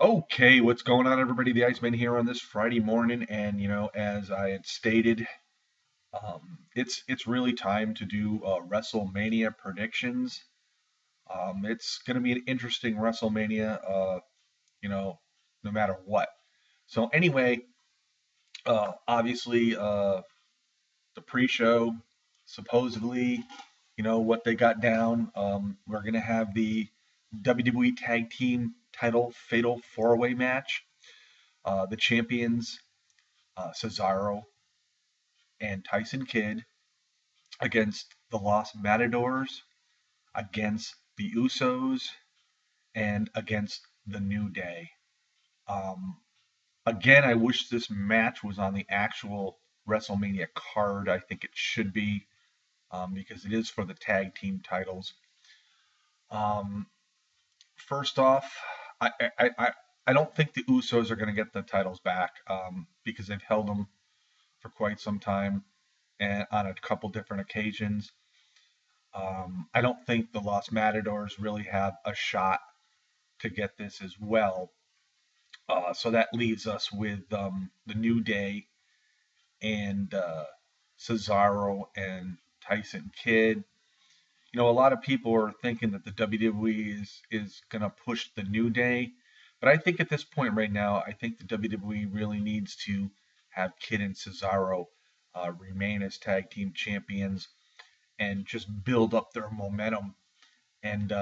Okay, what's going on, everybody? The Iceman here on this Friday morning, and as I had stated, it's really time to do WrestleMania predictions. It's going to be an interesting WrestleMania, you know, no matter what. So anyway, obviously, the pre-show, supposedly, what they got down. We're going to have the WWE Tag Team Title Fatal Four-Way match. The champions Cesaro and Tyson Kidd against the Los Matadors, against the Usos, and against the New Day. Um, Again, I wish this match was on the actual WrestleMania card. I think it should be because it is for the tag team titles. Um, First off, I, I, I, I don't think the Usos are going to get the titles back because they've held them for quite some time and on a couple different occasions. I don't think the Los Matadors really have a shot to get this as well. So that leaves us with the New Day and Cesaro and Tyson Kidd. A lot of people are thinking that the WWE is going to push the New Day, but I think at this point right now, I think the WWE really needs to have Kidd and Cesaro remain as tag team champions and just build up their momentum. And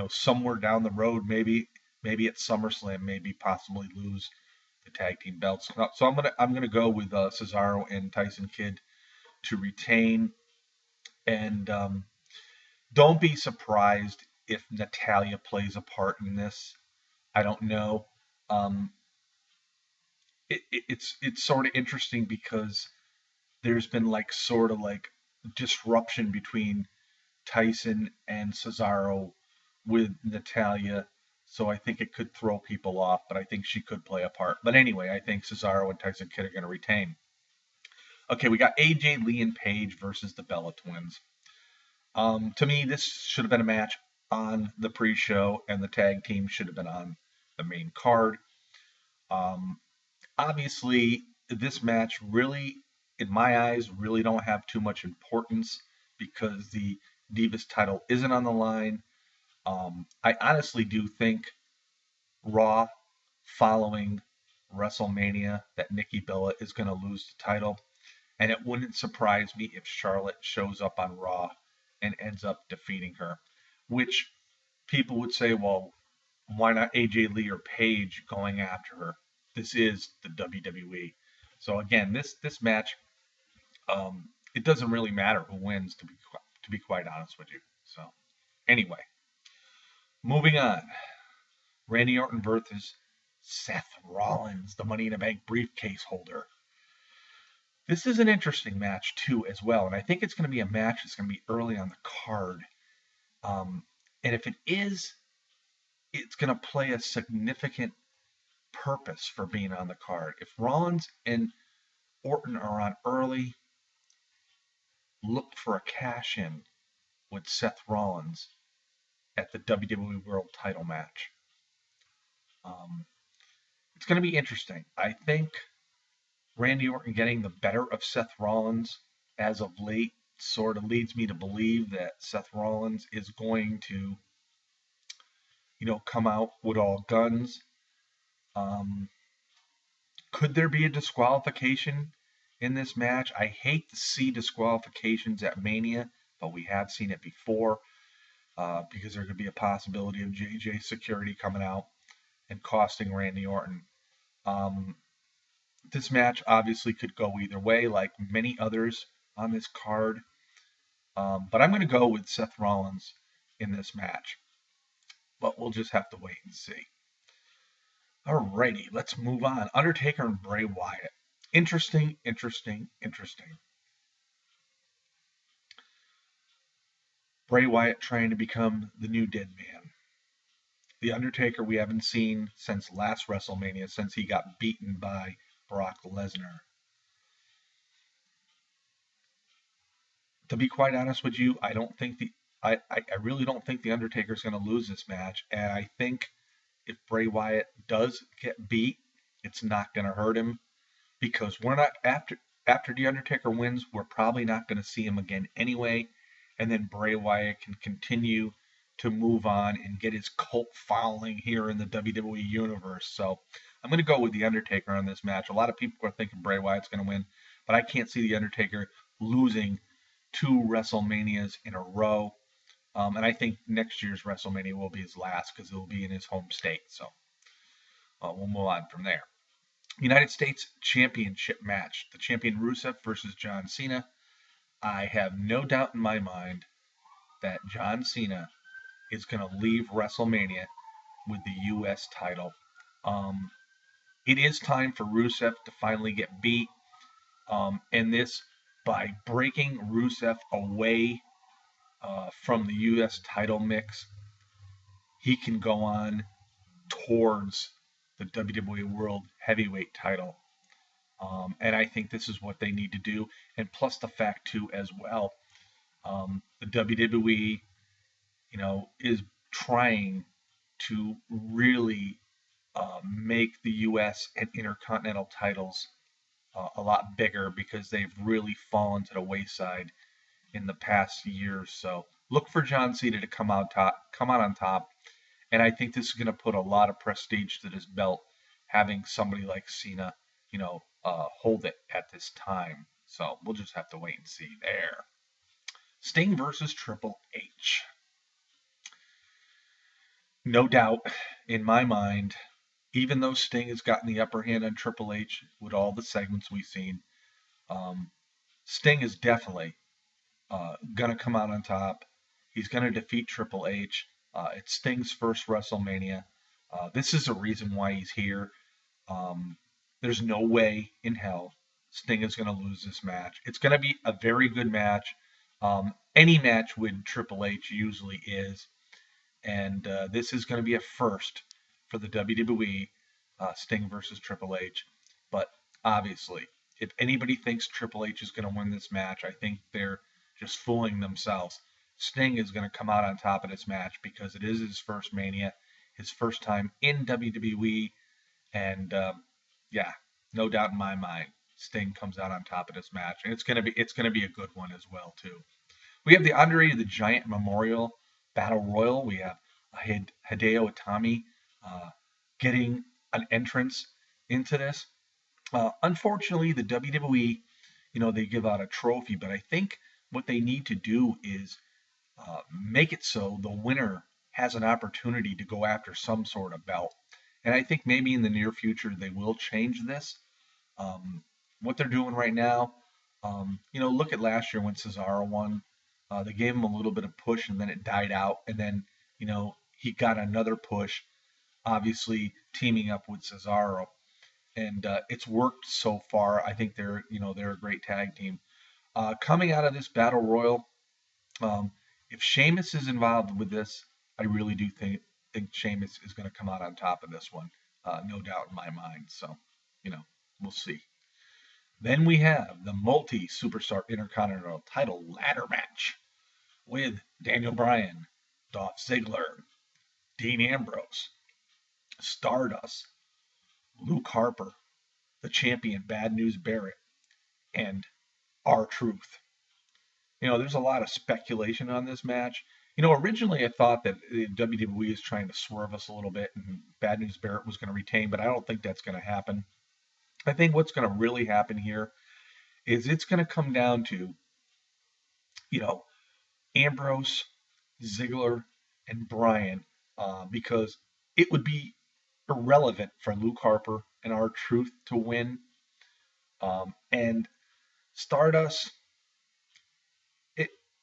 somewhere down the road, maybe at SummerSlam, maybe possibly lose the tag team belts. So I'm gonna go with Cesaro and Tyson Kidd to retain. And don't be surprised if Natalia plays a part in this. I don't know. Um, it's sort of interesting because there's been like sort of like disruption between Tyson and Cesaro with Natalia. So I think it could throw people off, but I think she could play a part. But anyway, I think Cesaro and Tyson Kidd are going to retain. Okay, we got AJ Lee and Paige versus the Bella Twins. To me, this should have been a match on the pre-show, and the tag team should have been on the main card. Um, Obviously, this match really, in my eyes, really don't have too much importance because the Divas title isn't on the line. I honestly do think Raw following WrestleMania that Nikki Bella is going to lose the title. And it wouldn't surprise me if Charlotte shows up on Raw and ends up defeating her, which people would say, well, why not AJ Lee or Paige going after her? This is the WWE. So again, this match, it doesn't really matter who wins, to be quite honest with you. So anyway, moving on. Randy Orton versus Seth Rollins, the Money in the Bank briefcase holder. This is an interesting match too, as well, and I think it's going to be a match that's going to be early on the card. Um, and if it is, it's going to play a significant purpose for being on the card. If Rollins and Orton are on early, look for a cash in with Seth Rollins at the WWE World Title match. Um, it's going to be interesting. I think Randy Orton getting the better of Seth Rollins as of late sort of leads me to believe that Seth Rollins is going to, come out with all guns. Um, could there be a disqualification in this match? I hate to see disqualifications at Mania, but we have seen it before because there could be a possibility of JJ security coming out and costing Randy Orton. Um, this match obviously could go either way, like many others on this card. But I'm going to go with Seth Rollins in this match. But we'll just have to wait and see. Alrighty, let's move on. Undertaker and Bray Wyatt. Interesting, interesting, interesting. Bray Wyatt trying to become the new dead man. The Undertaker we haven't seen since last WrestleMania, since he got beaten by Brock Lesnar. To be quite honest with you, I really don't think the Undertaker is going to lose this match, and I think if Bray Wyatt does get beat, it's not going to hurt him because we're not after the Undertaker wins, we're probably not going to see him again anyway, and then Bray Wyatt can continue to move on and get his cult following here in the WWE universe. So I'm going to go with the Undertaker on this match. A lot of people are thinking Bray Wyatt's going to win, but I can't see the Undertaker losing 2 WrestleManias in a row. And I think next year's WrestleMania will be his last because it will be in his home state. So we'll move on from there. United States Championship match. The champion Rusev versus John Cena. I have no doubt in my mind that John Cena is going to leave WrestleMania with the U.S. title. It is time for Rusev to finally get beat. And this, by breaking Rusev away from the U.S. title mix, he can go on towards the WWE World Heavyweight title. And I think this is what they need to do. And plus the fact, too, as well, the WWE, is trying to really make the U.S. and Intercontinental titles a lot bigger because they've really fallen to the wayside in the past years. So look for John Cena to come out on top. And I think this is going to put a lot of prestige to this belt, having somebody like Cena, hold it at this time. So we'll just have to wait and see there. Sting versus Triple H. No doubt, in my mind, even though Sting has gotten the upper hand on Triple H with all the segments we've seen, Sting is definitely going to come out on top. He's going to defeat Triple H. It's Sting's first WrestleMania. This is a reason why he's here. There's no way in hell Sting is going to lose this match. It's going to be a very good match. Any match with Triple H usually is. And this is going to be a first for the WWE, Sting versus Triple H. But obviously, if anybody thinks Triple H is going to win this match, I think they're just fooling themselves. Sting is going to come out on top of this match because it is his first Mania, his first time in WWE, and no doubt in my mind, Sting comes out on top of this match, and it's going to be a good one as well too. We have the Andre the Giant Memorial Battle Royal. We have Hideo Itami getting an entrance into this. Unfortunately, the WWE, they give out a trophy, but I think what they need to do is make it so the winner has an opportunity to go after some sort of belt. And I think maybe in the near future they will change this. What they're doing right now, look at last year when Cesaro won. They gave him a little bit of push and then it died out. And then, he got another push, obviously teaming up with Cesaro. And it's worked so far. I think they're a great tag team. Coming out of this Battle Royal, if Sheamus is involved with this, I really do think Sheamus is going to come out on top of this one. No doubt in my mind. So, we'll see. Then we have the multi-superstar Intercontinental title ladder match with Daniel Bryan, Dolph Ziggler, Dean Ambrose, Stardust, Luke Harper, the champion Bad News Barrett, and R-Truth. There's a lot of speculation on this match. Originally I thought that the WWE is trying to swerve us a little bit and Bad News Barrett was going to retain, but I don't think that's going to happen. I think what's going to really happen here is it's going to come down to, Ambrose, Ziggler, and Bryan, because it would be irrelevant for Luke Harper and R-Truth to win. And Stardust,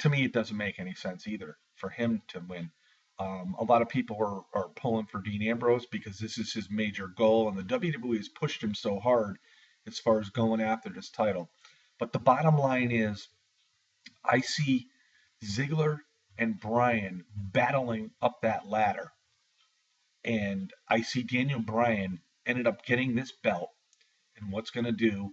to me, it doesn't make any sense either for him to win. A lot of people are pulling for Dean Ambrose because this is his major goal, and the WWE has pushed him so hard as far as going after this title. But the bottom line is, I see Ziggler and Bryan battling up that ladder, and I see Daniel Bryan ended up getting this belt, and what's going to do,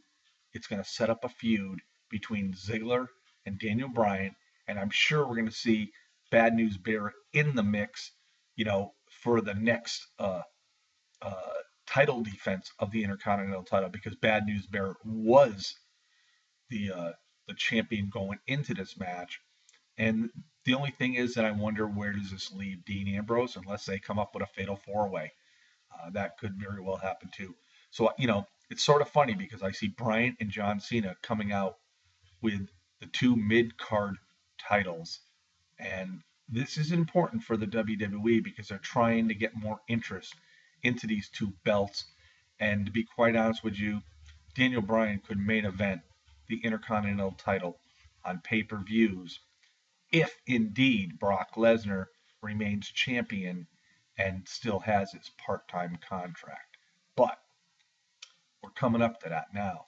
it's going to set up a feud between Ziggler and Daniel Bryan, and I'm sure we're going to see Bad News Barrett in the mix, for the next uh, title defense of the Intercontinental title, because Bad News Barrett was the uh, the champion going into this match. And the only thing is that I wonder, where does this leave Dean Ambrose, unless they come up with a fatal four-way. That could very well happen too. So, it's sort of funny because I see Bryan and John Cena coming out with the two mid-card titles. And this is important for the WWE because they're trying to get more interest into these two belts. And to be quite honest with you, Daniel Bryan could main event the Intercontinental title on pay-per-views if indeed Brock Lesnar remains champion and still has his part-time contract. But we're coming up to that now.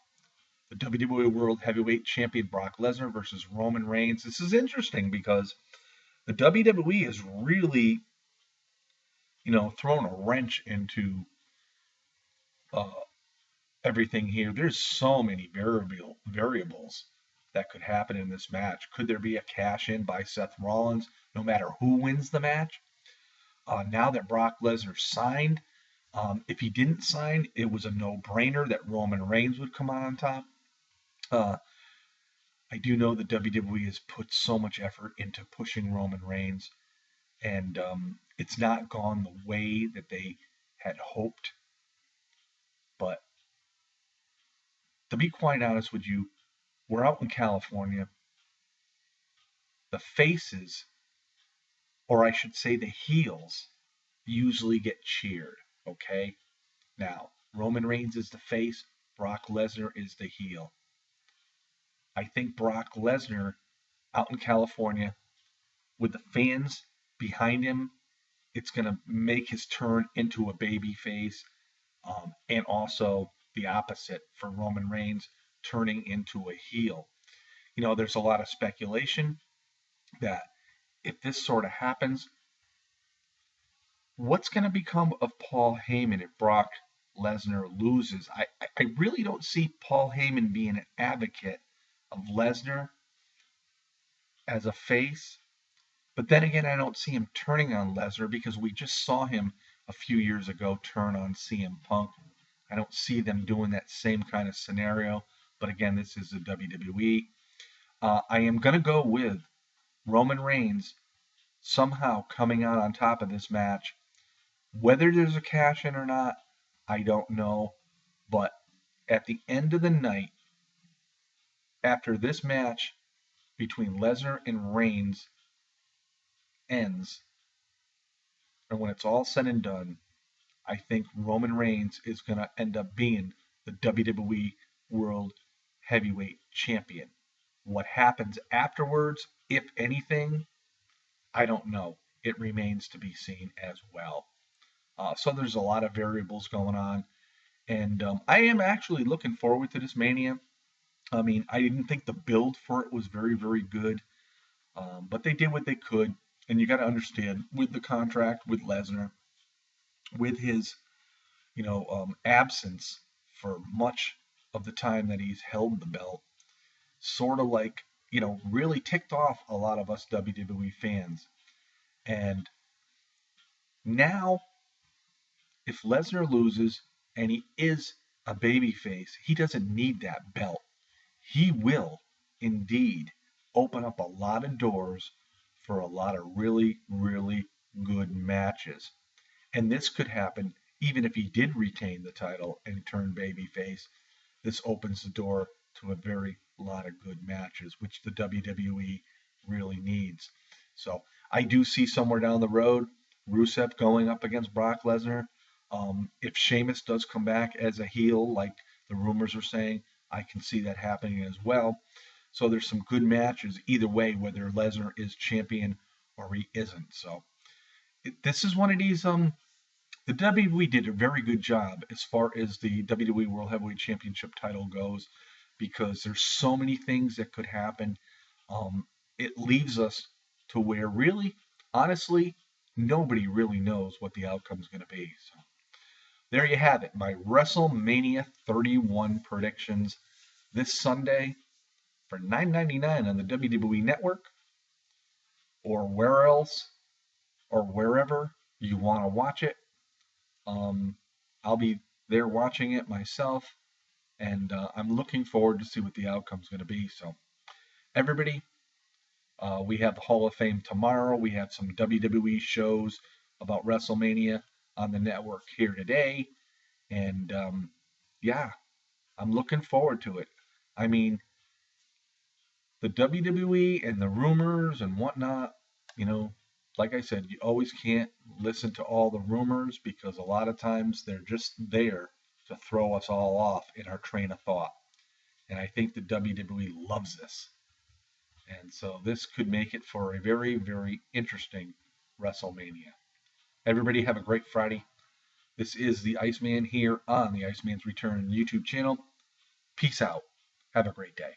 The WWE World Heavyweight Champion Brock Lesnar versus Roman Reigns. This is interesting because the WWE is really, throwing a wrench into uh, everything here. There's so many variables that could happen in this match. Could there be a cash in by Seth Rollins, no matter who wins the match? Now that Brock Lesnar signed, if he didn't sign, it was a no-brainer that Roman Reigns would come on top. Uh, I do know the WWE has put so much effort into pushing Roman Reigns, and it's not gone the way that they had hoped. But to be quite honest with you, we're out in California. The faces, or I should say the heels, usually get cheered, okay? Now, Roman Reigns is the face, Brock Lesnar is the heel. I think Brock Lesnar out in California with the fans behind him, it's going to make his turn into a baby face, and also the opposite for Roman Reigns turning into a heel. There's a lot of speculation that if this sort of happens, what's going to become of Paul Heyman if Brock Lesnar loses? I really don't see Paul Heyman being an advocate of Lesnar as a face. But then again, I don't see him turning on Lesnar because we just saw him a few years ago turn on CM Punk. I don't see them doing that same kind of scenario. But again, this is the WWE. I am going to go with Roman Reigns somehow coming out on top of this match. Whether there's a cash in or not, I don't know. But at the end of the night, after this match between Lesnar and Reigns ends, and when it's all said and done, I think Roman Reigns is going to end up being the WWE World Heavyweight Champion. What happens afterwards, if anything, I don't know. It remains to be seen as well. So there's a lot of variables going on. And I am actually looking forward to this Mania. I mean, I didn't think the build for it was very, very good. But they did what they could. And you got to understand, with the contract with Lesnar, with his, absence for much of the time that he's held the belt, sort of like, really ticked off a lot of us WWE fans. And now, if Lesnar loses and he is a babyface, he doesn't need that belt. He will indeed open up a lot of doors for a lot of really, really good matches. And this could happen even if he did retain the title and turn babyface. This opens the door to a very lot of good matches, which the WWE really needs. So I do see somewhere down the road Rusev going up against Brock Lesnar. If Sheamus does come back as a heel, like the rumors are saying, I can see that happening as well. So there's some good matches either way, whether Lesnar is champion or he isn't. So this is one of these. The WWE did a very good job as far as the WWE World Heavyweight Championship title goes, because there's so many things that could happen. It leaves us to where really, honestly, nobody really knows what the outcome is going to be. So there you have it, my WrestleMania 31 predictions this Sunday for $9.99 on the WWE Network, or where else, or wherever you want to watch it. Um, I'll be there watching it myself, and I'm looking forward to see what the outcome's going to be. So, everybody, we have the Hall of Fame tomorrow. We have some WWE shows about WrestleMania on the network here today, and yeah, I'm looking forward to it. I mean, the WWE and the rumors and whatnot, you know, like I said, you always can't listen to all the rumors because a lot of times they're just there to throw us all off in our train of thought. And I think the WWE loves this. And so this could make it for a very, very interesting WrestleMania. Everybody have a great Friday. This is the Iceman here on the Iceman's Return YouTube channel. Peace out. Have a great day.